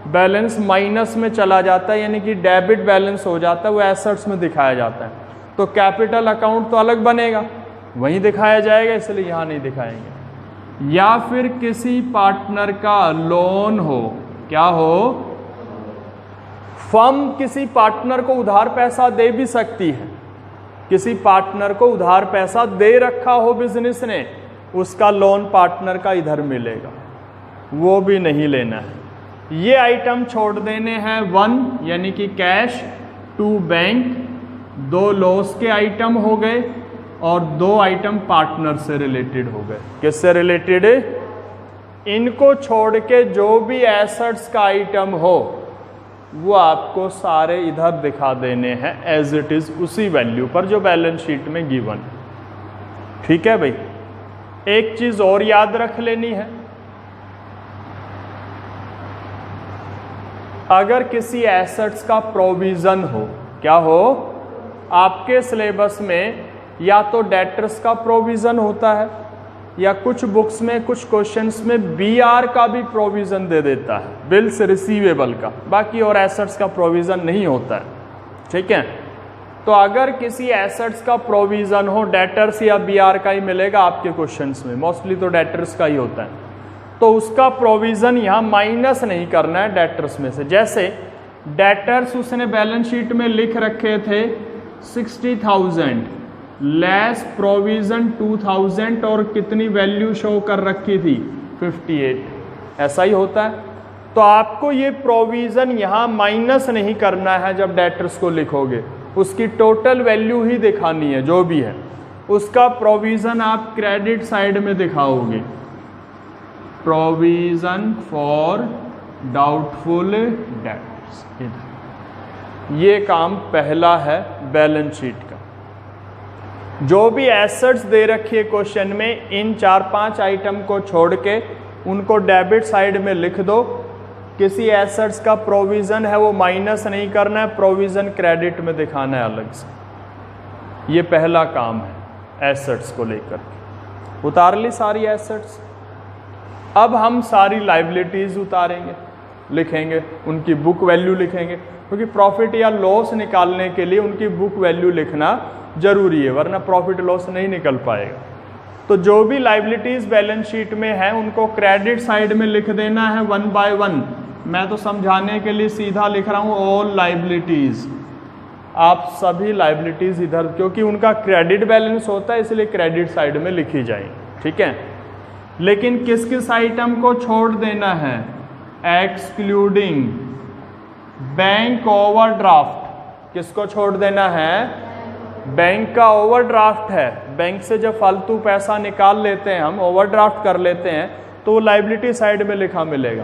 बैलेंस माइनस में चला जाता है, यानी कि डेबिट बैलेंस हो जाता है, वो एसेट्स में दिखाया जाता है। तो कैपिटल अकाउंट तो अलग बनेगा, वहीं दिखाया जाएगा, इसलिए यहाँ नहीं दिखाएंगे। या फिर किसी पार्टनर का लोन हो। क्या हो? फर्म किसी पार्टनर को उधार पैसा दे भी सकती है। किसी पार्टनर को उधार पैसा दे रखा हो बिजनेस ने, उसका लोन पार्टनर का इधर मिलेगा, वो भी नहीं लेना है। ये आइटम छोड़ देने हैं 1 यानी कि कैश, 2 बैंक, 2 लॉस के आइटम हो गए, और 2 आइटम पार्टनर से रिलेटेड हो गए। किससे रिलेटेड? इनको छोड़ के जो भी एसेट्स का आइटम हो वो आपको सारे इधर दिखा देने हैं एज इट इज, उसी वैल्यू पर जो बैलेंस शीट में गिवन। ठीक है भाई, एक चीज और याद रख लेनी है, अगर किसी एसेट्स का प्रोविजन हो, क्या हो, आपके सिलेबस में या तो डेटर्स का प्रोविजन होता है या कुछ बुक्स में कुछ क्वेश्चंस में बीआर का भी प्रोविजन दे देता है, बिल्स रिसीवेबल का, बाकी और एसेट्स का प्रोविजन नहीं होता है। ठीक है, तो अगर किसी एसेट्स का प्रोविजन हो, डेटर्स या बीआर का ही मिलेगा आपके क्वेश्चंस में, मोस्टली तो डेटर्स का ही होता है, तो उसका प्रोविजन यहाँ माइनस नहीं करना है डेटर्स में से। जैसे डेटर्स उसने बैलेंस शीट में लिख रखे थे 60,000 लेस प्रोविजन 2000 और कितनी वैल्यू शो कर रखी थी 58, ऐसा ही होता है। तो आपको ये प्रोविजन यहाँ माइनस नहीं करना है जब डेटर्स को लिखोगे, उसकी टोटल वैल्यू ही दिखानी है, जो भी है उसका प्रोविजन आप क्रेडिट साइड में दिखाओगे, प्रोविजन फॉर डाउटफुल डेट्स। ये काम पहला है बैलेंस शीट का। जो भी एसेट्स दे रखी है क्वेश्चन में, इन 4-5 आइटम को छोड़ के उनको डेबिट साइड में लिख दो। किसी एसेट्स का प्रोविजन है वो माइनस नहीं करना है, प्रोविजन क्रेडिट में दिखाना है अलग से। ये पहला काम है एसेट्स को लेकर के। उतार ली सारी एसेट्स। अब हम सारी लायबिलिटीज उतारेंगे, लिखेंगे, उनकी बुक वैल्यू लिखेंगे, क्योंकि प्रॉफिट या लॉस निकालने के लिए उनकी बुक वैल्यू लिखना जरूरी है, वरना प्रॉफिट लॉस नहीं निकल पाएगा। तो जो भी लायबिलिटीज बैलेंस शीट में है उनको क्रेडिट साइड में लिख देना है 1 बाय 1। मैं तो समझाने के लिए सीधा लिख रहा हूँ ऑल लायबिलिटीज। आप सभी लायबिलिटीज इधर, क्योंकि उनका क्रेडिट बैलेंस होता है इसलिए क्रेडिट साइड में लिखी जाएगी। ठीक है, लेकिन किस किस आइटम को छोड़ देना है? Excluding bank overdraft. किसको छोड़ देना है? बैंक का ओवरड्राफ्ट है, बैंक से जब फालतू पैसा निकाल लेते हैं हम, ओवरड्राफ्ट कर लेते हैं, तो वो लायबिलिटी साइड में लिखा मिलेगा।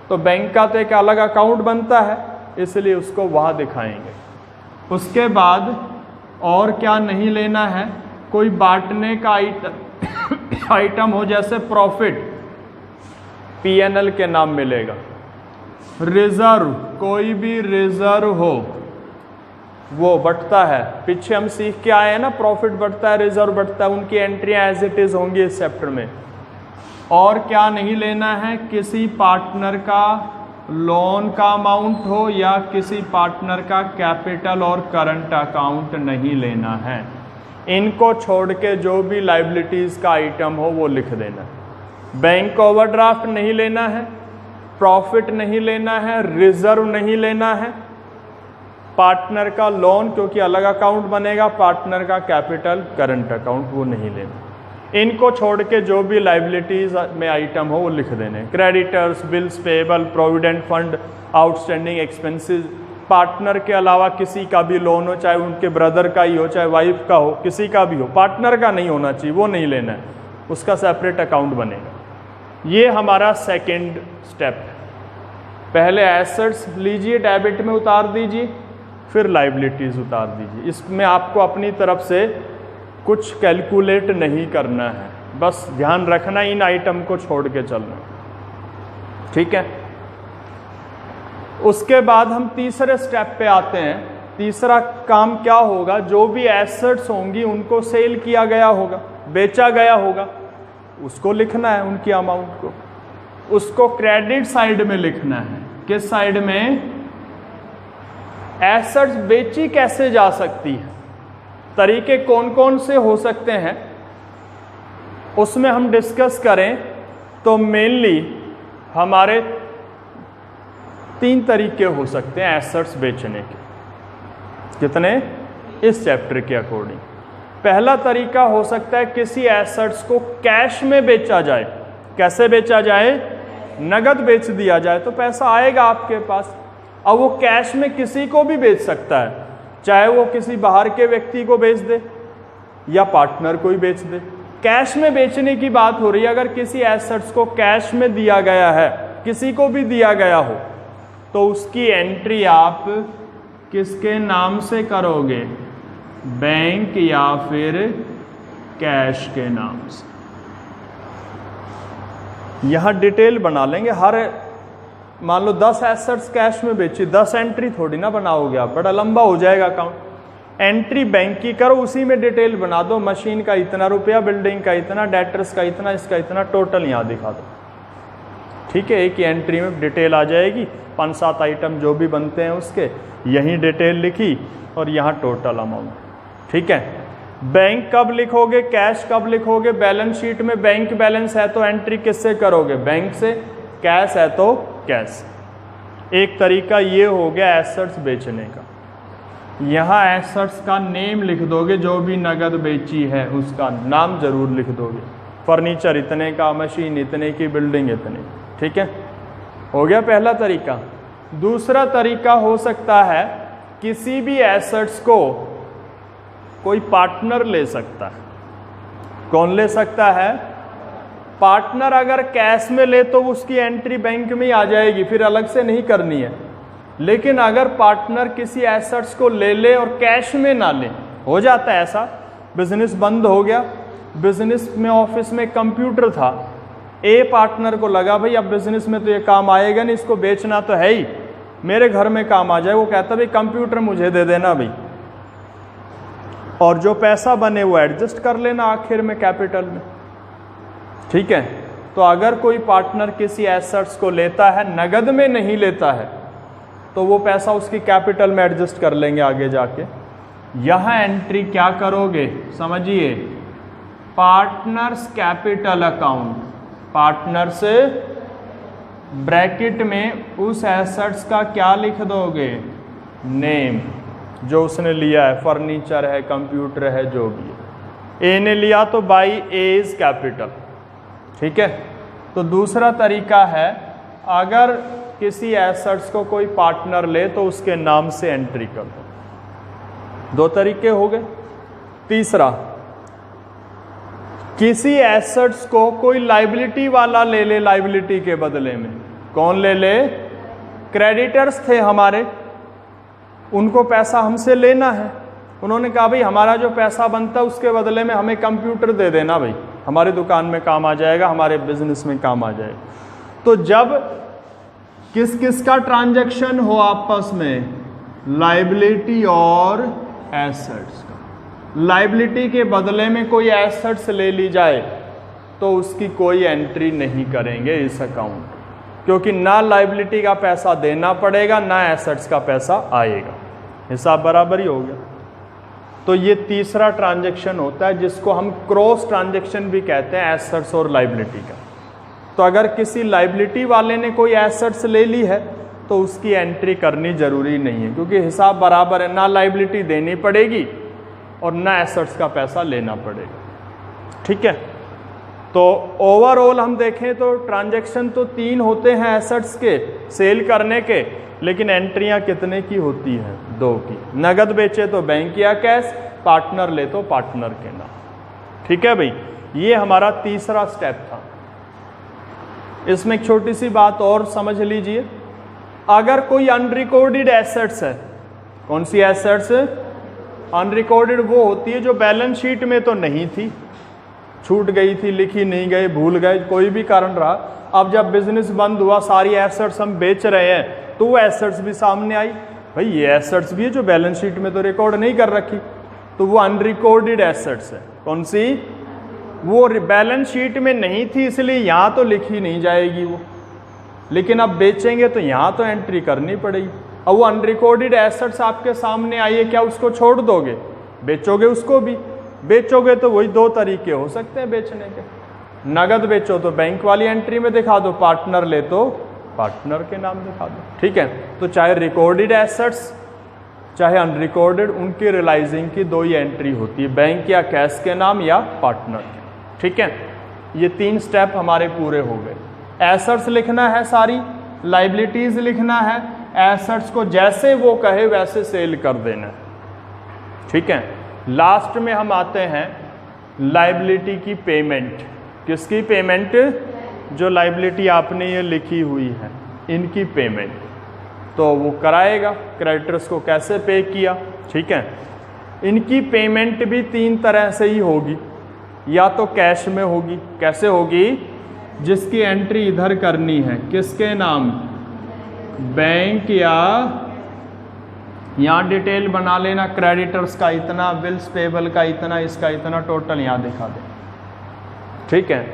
तो बैंक का तो एक अलग अकाउंट बनता है, इसलिए उसको वहाँ दिखाएंगे। उसके बाद और क्या नहीं लेना है? कोई बांटने का आइटम हो, जैसे प्रॉफिट, पीएनएल के नाम मिलेगा। रिजर्व, कोई भी रिजर्व हो वो बढ़ता है। पीछे हम सीख के आए हैं ना, प्रॉफिट बढ़ता है, रिजर्व बढ़ता है, उनकी एंट्रियां एज इट इज होंगी इस चैप्टर में। और क्या नहीं लेना है? किसी पार्टनर का लोन का अमाउंट हो या किसी पार्टनर का कैपिटल और करंट अकाउंट नहीं लेना है। इनको छोड़ के जो भी लायबिलिटीज का आइटम हो वो लिख देना है। बैंक ओवरड्राफ्ट नहीं लेना है, प्रॉफिट नहीं लेना है, रिजर्व नहीं लेना है, पार्टनर का लोन क्योंकि अलग अकाउंट बनेगा, पार्टनर का कैपिटल, करंट अकाउंट वो नहीं लेना। इनको छोड़ के जो भी लायबिलिटीज में आइटम हो वो लिख देने। Creditors, bills payable, provident fund, outstanding expenses. Partner के अलावा किसी का भी लोन हो, चाहे उनके ब्रदर का ही हो, चाहे वाइफ का हो, किसी का भी हो, पार्टनर का नहीं होना चाहिए, वो नहीं लेना है, उसका सेपरेट अकाउंट बनेगा। ये हमारा सेकेंड स्टेप है। पहले एसेट्स लीजिए, डेबिट में उतार दीजिए, फिर लायबिलिटीज उतार दीजिए। इसमें आपको अपनी तरफ से कुछ कैलकुलेट नहीं करना है, बस ध्यान रखना इन आइटम को छोड़ के चलना। ठीक है, उसके बाद हम तीसरे स्टेप पे आते हैं। तीसरा काम क्या होगा? जो भी एसेट्स होंगी उनको सेल किया गया होगा, बेचा गया होगा, उसको लिखना है, उनकी अमाउंट को। उसको क्रेडिट साइड में लिखना है। किस साइड में? एसेट्स बेची कैसे जा सकती है, तरीके कौन कौन से हो सकते हैं, उसमें हम डिस्कस करें तो मेनली हमारे 3 तरीके हो सकते हैं एसेट्स बेचने के। कितने? इस चैप्टर के अकॉर्डिंग। पहला तरीका हो सकता है किसी एसेट्स को कैश में बेचा जाए। कैसे बेचा जाए? नगद बेच दिया जाए तो पैसा आएगा आपके पास। अब वो कैश में किसी को भी बेच सकता है, चाहे वो किसी बाहर के व्यक्ति को बेच दे या पार्टनर को ही बेच दे। कैश में बेचने की बात हो रही है। अगर किसी एसेट्स को कैश में दिया गया है, किसी को भी दिया गया हो, तो उसकी एंट्री आप किसके नाम से करोगे? बैंक या फिर कैश के नाम से। यहां डिटेल बना लेंगे, हर मान लो 10 एसेट्स कैश में बेची, 10 एंट्री थोड़ी ना बनाओगे आप, बड़ा लंबा हो जाएगा अकाउंट। एंट्री बैंक की करो, उसी में डिटेल बना दो, मशीन का इतना रुपया, बिल्डिंग का इतना, डेटर्स का इतना, इसका इतना, टोटल यहाँ दिखा दो। ठीक है, एक ही एंट्री में डिटेल आ जाएगी, 5-7 आइटम जो भी बनते हैं उसके, यही डिटेल लिखी और यहाँ टोटल अमाउंट। ठीक है, बैंक कब लिखोगे, कैश कब लिखोगे, बैलेंस शीट में बैंक बैलेंस है तो एंट्री किससे करोगे, बैंक से, कैश है तो कैश। एक तरीका ये हो गया एसेट्स बेचने का। यहाँ एसेट्स का नेम लिख दोगे, जो भी नगद बेची है उसका नाम जरूर लिख दोगे, फर्नीचर इतने का, मशीन इतने की, बिल्डिंग इतने। ठीक है, हो गया पहला तरीका। दूसरा तरीका हो सकता है किसी भी एसेट्स को कोई पार्टनर ले सकता है। कौन ले सकता है, पार्टनर। अगर कैश में ले तो उसकी एंट्री बैंक में ही आ जाएगी, फिर अलग से नहीं करनी है। लेकिन अगर पार्टनर किसी एसेट्स को ले ले और कैश में ना ले, हो जाता है ऐसा, बिजनेस बंद हो गया, बिजनेस में ऑफिस में कंप्यूटर था, ए पार्टनर को लगा भाई अब बिजनेस में तो ये काम आएगा नहीं, इसको बेचना तो है ही, मेरे घर में काम आ जाए। वो कहता भाई कंप्यूटर मुझे दे देना भाई, और जो पैसा बने वो एडजस्ट कर लेना आखिर में कैपिटल में। ठीक है, तो अगर कोई पार्टनर किसी एसेट्स को लेता है, नगद में नहीं लेता है, तो वो पैसा उसकी कैपिटल में एडजस्ट कर लेंगे आगे जाके। यह एंट्री क्या करोगे, समझिए, partners capital account, partners bracket में उस एसेट्स का क्या लिख दोगे, नेम, जो उसने लिया है, फर्नीचर है, कंप्यूटर है, जो भी है। ए ने लिया तो बाई एज कैपिटल। ठीक है, तो दूसरा तरीका है, अगर किसी एसेट्स को कोई पार्टनर ले तो उसके नाम से एंट्री कर दो। 2 तरीके हो गए। तीसरा, किसी एसेट्स को कोई लाइबिलिटी वाला ले ले, लाइबिलिटी के बदले में। कौन ले ले, क्रेडिटर्स थे हमारे, उनको पैसा हमसे लेना है, उन्होंने कहा भाई हमारा जो पैसा बनता है उसके बदले में हमें कंप्यूटर दे देना भाई, हमारी दुकान में काम आ जाएगा, हमारे बिजनेस में काम आ जाएगा। तो जब किस किस का ट्रांजैक्शन हो आपस में, लाइबिलिटी और एसेट्स का, लाइबिलिटी के बदले में कोई एसेट्स ले ली जाए तो उसकी कोई एंट्री नहीं करेंगे इस अकाउंट, क्योंकि ना लाइबिलिटी का पैसा देना पड़ेगा ना एसेट्स का पैसा आएगा, हिसाब बराबर ही हो गया। तो ये तीसरा ट्रांजैक्शन होता है जिसको हम क्रॉस ट्रांजैक्शन भी कहते हैं, एसेट्स और लाइबिलिटी का। तो अगर किसी लाइबिलिटी वाले ने कोई एसेट्स ले ली है तो उसकी एंट्री करनी जरूरी नहीं है, क्योंकि हिसाब बराबर है, ना लाइबिलिटी देनी पड़ेगी और ना एसेट्स का पैसा लेना पड़ेगा। ठीक है, तो ओवरऑल हम देखें तो ट्रांजैक्शन तो 3 होते हैं एसेट्स के सेल करने के, लेकिन एंट्रियां कितने की होती हैं, 2 की। नगद बेचे तो बैंक या कैश, पार्टनर ले तो पार्टनर के नाम। ठीक है भाई, ये हमारा तीसरा स्टेप था। इसमें एक छोटी सी बात और समझ लीजिए, अगर कोई अनरिकॉर्डेड एसेट्स है, कौन सी एसेट्स, अनरिकॉर्डेड वो होती है जो बैलेंस शीट में तो नहीं थी, छूट गई थी, लिखी नहीं गई, भूल गए, कोई भी कारण रहा, अब जब बिजनेस बंद हुआ, सारी एसेट्स हम बेच रहे हैं, तो वो एसेट्स भी सामने आई, भाई ये एसेट्स भी है जो बैलेंस शीट में तो रिकॉर्ड नहीं कर रखी, तो वो अनरिकॉर्डेड एसेट्स है। कौन सी, वो बैलेंस शीट में नहीं थी इसलिए यहाँ तो लिखी नहीं जाएगी वो, लेकिन अब बेचेंगे तो यहाँ तो एंट्री करनी पड़ेगी। अब वो अनरिकॉर्डेड एसेट्स आपके सामने आई है, क्या उसको छोड़ दोगे, बेचोगे उसको भी? बेचोगे तो वही 2 तरीके हो सकते हैं बेचने के, नगद बेचो तो बैंक वाली एंट्री में दिखा दो, पार्टनर ले तो पार्टनर के नाम दिखा दो। ठीक है, तो चाहे रिकॉर्डेड एसेट्स चाहे अनरिकॉर्डेड, उनकी रियलाइजिंग की 2 ही एंट्री होती है, बैंक या कैश के नाम या पार्टनर के। ठीक है, ये 3 स्टेप हमारे पूरे हो गए। एसेट्स लिखना है सारी, लाइबिलिटीज लिखना है, एसेट्स को जैसे वो कहे वैसे सेल कर देना है। ठीक है, लास्ट में हम आते हैं लाइबिलिटी की पेमेंट। किसकी पेमेंट, जो लाइबिलिटी आपने ये लिखी हुई है इनकी पेमेंट, तो वो कराएगा, क्रेडिटर्स को कैसे पे किया। ठीक है, इनकी पेमेंट भी 3 तरह से ही होगी, या तो कैश में होगी, कैसे होगी, जिसकी एंट्री इधर करनी है, किसके नाम, बैंक या यहाँ डिटेल बना लेना, क्रेडिटर्स का इतना, बिल्स पेबल का इतना, इसका इतना, टोटल यहाँ दिखा दे। ठीक है,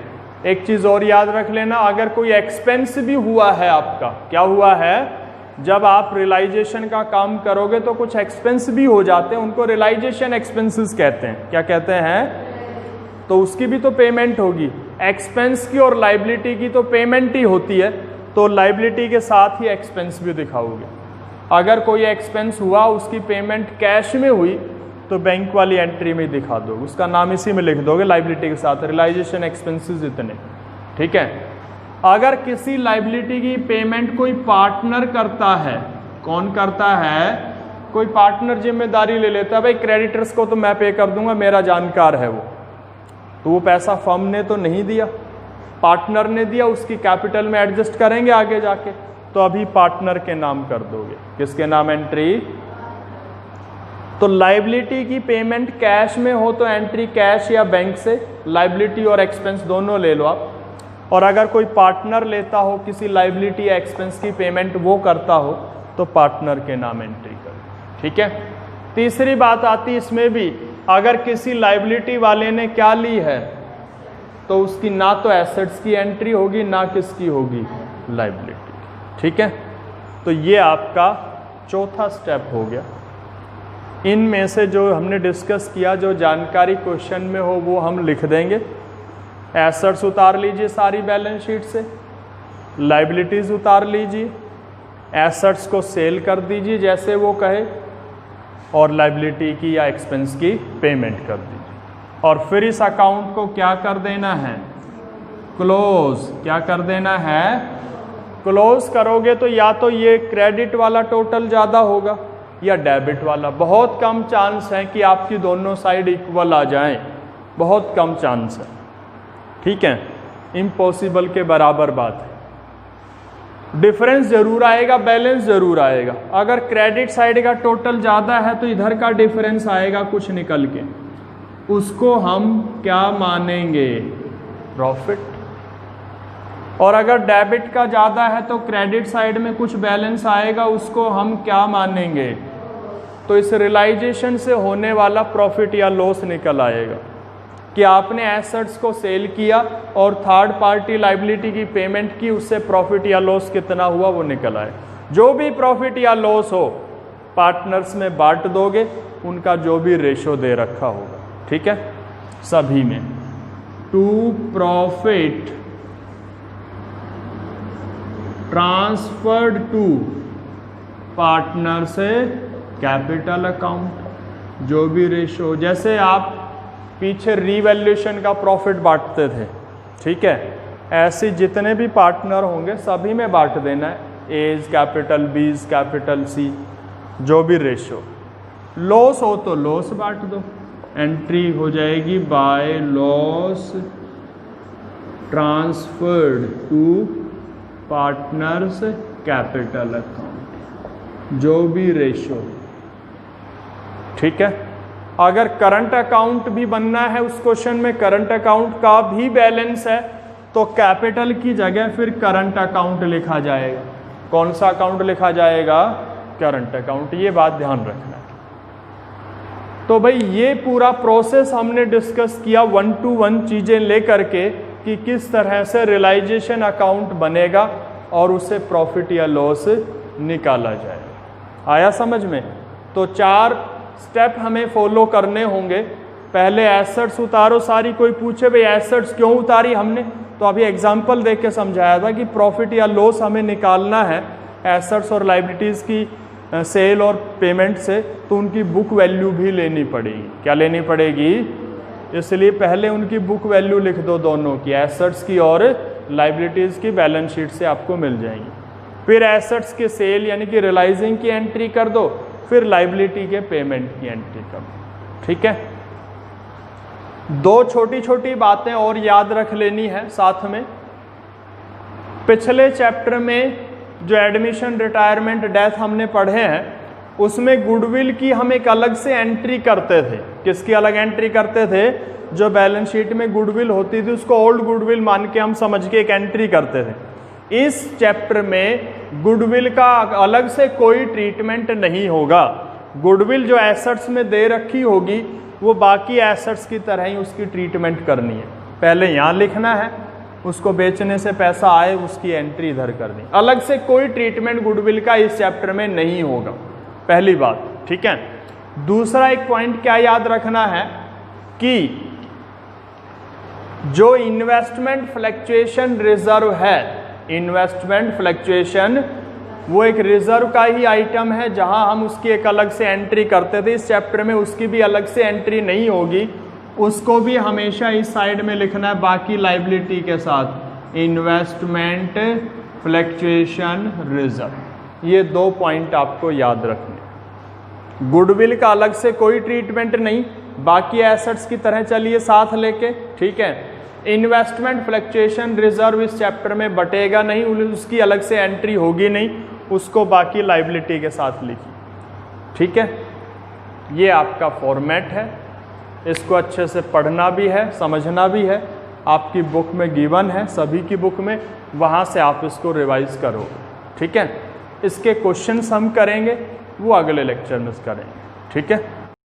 एक चीज़ और याद रख लेना, अगर कोई एक्सपेंस भी हुआ है आपका, क्या हुआ है, जब आप रियलाइजेशन का काम करोगे तो कुछ एक्सपेंस भी हो जाते हैं, उनको रियलाइजेशन एक्सपेंसेस कहते हैं। क्या कहते हैं? तो उसकी भी तो पेमेंट होगी। एक्सपेंस की और लाइबिलिटी की तो पेमेंट ही होती है, तो लाइबिलिटी के साथ ही एक्सपेंस भी दिखाओगे। अगर कोई एक्सपेंस हुआ, उसकी पेमेंट कैश में हुई, तो बैंक वाली एंट्री में दिखा दोगे, उसका नाम इसी में लिख दोगे लाइबिलिटी के साथ, रियलाइजेशन एक्सपेंसेस इतने। ठीक है, अगर किसी लाइबिलिटी की पेमेंट कोई पार्टनर करता है, कौन करता है? कोई पार्टनर जिम्मेदारी ले लेता है, भाई क्रेडिटर्स को तो मैं पे कर दूंगा, मेरा जानकार है वो, तो वो पैसा फर्म ने तो नहीं दिया, पार्टनर ने दिया, उसकी कैपिटल में एडजस्ट करेंगे आगे जाके, तो अभी पार्टनर के नाम कर दोगे। किसके नाम एंट्री? तो लाइबिलिटी की पेमेंट कैश में हो तो एंट्री कैश या बैंक से, लाइबिलिटी और एक्सपेंस दोनों ले लो आप। और अगर कोई पार्टनर लेता हो किसी लाइबिलिटी या एक्सपेंस की पेमेंट, वो करता हो, तो पार्टनर के नाम एंट्री करो। ठीक है, तीसरी बात आती इसमें भी, अगर किसी लाइबिलिटी वाले ने क्या ली है, तो उसकी ना तो एसेट्स की एंट्री होगी, ना किसकी होगी, लाइबिलिटी। ठीक है, तो ये आपका चौथा स्टेप हो गया। इनमें से जो हमने डिस्कस किया, जो जानकारी क्वेश्चन में हो वो हम लिख देंगे। एसेट्स उतार लीजिए सारी बैलेंस शीट से, लाइबिलिटीज उतार लीजिए, एसेट्स को सेल कर दीजिए जैसे वो कहे, और लाइबिलिटी की या एक्सपेंस की पेमेंट कर दीजिए। और फिर इस अकाउंट को क्या कर देना है? क्लोज। क्या कर देना है? क्लोज करोगे तो या तो ये क्रेडिट वाला टोटल ज़्यादा होगा या डेबिट वाला। बहुत कम चांस है कि आपकी दोनों साइड इक्वल आ जाएं, बहुत कम चांस है। ठीक है, इम्पॉसिबल के बराबर बात है। डिफरेंस जरूर आएगा, बैलेंस जरूर आएगा। अगर क्रेडिट साइड का टोटल ज़्यादा है तो इधर का डिफरेंस आएगा कुछ निकल के, उसको हम क्या मानेंगे? प्रॉफिट। और अगर डेबिट का ज़्यादा है तो क्रेडिट साइड में कुछ बैलेंस आएगा, उसको हम क्या मानेंगे? तो इस रियलाइजेशन से होने वाला प्रॉफिट या लॉस निकल आएगा कि आपने एसेट्स को सेल किया और थर्ड पार्टी लाइबिलिटी की पेमेंट की, उससे प्रॉफिट या लॉस कितना हुआ वो निकल आए। जो भी प्रॉफिट या लॉस हो पार्टनर्स में बांट दोगे, उनका जो भी रेशो दे रखा होगा। ठीक है, सभी में to profit transferred to partner से कैपिटल अकाउंट, जो भी रेशो, जैसे आप पीछे रीवैल्यूएशन का प्रॉफिट बांटते थे, ठीक है, ऐसे जितने भी पार्टनर होंगे सभी में बांट देना है, एज कैपिटल, बीज कैपिटल, सी, जो भी रेशो। लॉस हो तो लॉस बांट दो, एंट्री हो जाएगी by loss transferred to partners capital account, जो भी रेशो। ठीक है, अगर करंट अकाउंट भी बनना है उस क्वेश्चन में, करंट अकाउंट का भी बैलेंस है, तो कैपिटल की जगह फिर करंट अकाउंट लिखा जाएगा। कौन सा अकाउंट लिखा जाएगा? Current account. ये बात ध्यान रखना है। तो भाई ये पूरा प्रोसेस हमने डिस्कस किया 1 to 1 चीज़ें लेकर के कि किस तरह से रियलाइजेशन अकाउंट बनेगा और उससे प्रॉफिट या लॉस निकाला जाएगा। आया समझ में? तो 4 स्टेप हमें फॉलो करने होंगे। पहले एसेट्स उतारो सारी। कोई पूछे भाई एसेट्स क्यों उतारी हमने, तो अभी एग्जांपल देख के समझाया था कि प्रॉफिट या लॉस हमें निकालना है एसेट्स और लाइबिलिटीज़ की सेल और पेमेंट से, तो उनकी बुक वैल्यू भी लेनी पड़ेगी। क्या लेनी पड़ेगी? इसलिए पहले उनकी बुक वैल्यू लिख दो, दोनों की, एसेट्स की और लाइबिलिटीज़ की बैलेंस शीट से आपको मिल जाएंगी। फिर एसेट्स के सेल यानी कि रियलाइजिंग की एंट्री कर दो, फिर लाइबिलिटी के पेमेंट की एंट्री कर दो। ठीक है, 2 छोटी छोटी बातें और याद रख लेनी है साथ में। पिछले चैप्टर में जो एडमिशन, रिटायरमेंट, डेथ हमने पढ़े हैं, उसमें गुडविल की हम एक अलग से एंट्री करते थे। किसकी अलग एंट्री करते थे? जो बैलेंस शीट में गुडविल होती थी उसको ओल्ड गुडविल मान के हम समझ के एक एंट्री करते थे। इस चैप्टर में गुडविल का अलग से कोई ट्रीटमेंट नहीं होगा। गुडविल जो एसेट्स में दे रखी होगी वो बाकी एसेट्स की तरह ही उसकी ट्रीटमेंट करनी है। पहले यहाँ लिखना है, उसको बेचने से पैसा आए उसकी एंट्री इधर करनी। अलग से कोई ट्रीटमेंट गुडविल का इस चैप्टर में नहीं होगा, पहली बात, ठीक है। दूसरा एक पॉइंट क्या याद रखना है कि जो इन्वेस्टमेंट फ्लक्चुएशन रिजर्व है, इन्वेस्टमेंट फ्लक्चुएशन वो एक रिजर्व का ही आइटम है जहां हम उसकी एक अलग से एंट्री करते थे। इस चैप्टर में उसकी भी अलग से एंट्री नहीं होगी, उसको भी हमेशा इस साइड में लिखना है बाकी लायबिलिटी के साथ, इन्वेस्टमेंट फ्लक्चुएशन रिजर्व। ये 2 पॉइंट आपको याद रखने। गुडविल का अलग से कोई ट्रीटमेंट नहीं, बाकी एसेट्स की तरह चलिए साथ लेके, ठीक है। इन्वेस्टमेंट फ्लक्चुएशन रिजर्व इस चैप्टर में बटेगा नहीं, उसकी अलग से एंट्री होगी नहीं, उसको बाकी लायबिलिटी के साथ लिखिए, ठीक है। ये आपका फॉर्मेट है, इसको अच्छे से पढ़ना भी है, समझना भी है। आपकी बुक में गिवन है, सभी की बुक में, वहाँ से आप इसको रिवाइज करोगे, ठीक है। इसके क्वेश्चंस हम करेंगे, वो अगले लेक्चर में करेंगे, ठीक है।